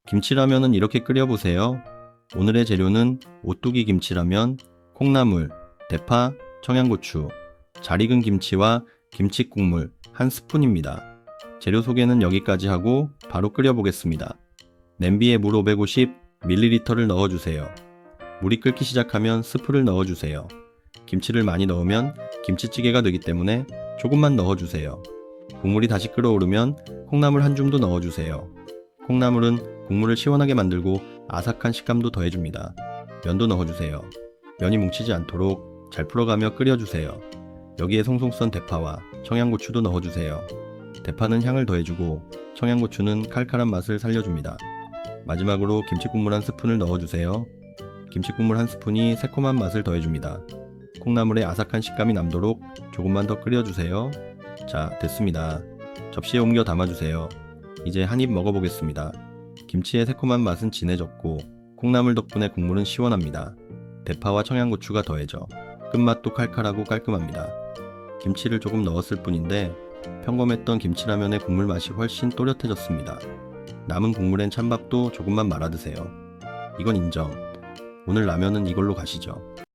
김치라면은 이렇게 끓여보세요. 오늘의 재료는 오뚜기 김치라면, 콩나물, 대파, 청양고추, 잘 익은 김치와 김치국물 1스푼입니다. 재료 소개는 여기까지 하고 바로 끓여보겠습니다. 냄비에 물 550ml를 넣어주세요. 물이 끓기 시작하면 스프를 넣어주세요. 김치를 많이 넣으면 김치찌개가 되기 때문에 조금만 넣어주세요. 국물이 다시 끓어오르면 콩나물 한 줌도 넣어주세요. 콩나물은 국물을 시원하게 만들고 아삭한 식감도 더해줍니다. 면도 넣어주세요. 면이 뭉치지 않도록 잘 풀어가며 끓여주세요. 여기에 송송 썬 대파와 청양고추도 넣어주세요. 대파는 향을 더해주고 청양고추는 칼칼한 맛을 살려줍니다. 마지막으로 김치국물 1스푼을 넣어주세요. 김치국물 1스푼이 새콤한 맛을 더해줍니다. 콩나물의 아삭한 식감이 남도록 조금만 더 끓여주세요. 자, 됐습니다. 접시에 옮겨 담아주세요. 이제 한 입 먹어보겠습니다. 김치의 새콤한 맛은 진해졌고 콩나물 덕분에 국물은 시원합니다. 대파와 청양고추가 더해져 끝맛도 칼칼하고 깔끔합니다. 김치를 조금 넣었을 뿐인데 평범했던 김치라면의 국물 맛이 훨씬 또렷해졌습니다. 남은 국물엔 찬밥도 조금만 말아 드세요. 이건 인정. 오늘 라면은 이걸로 가시죠.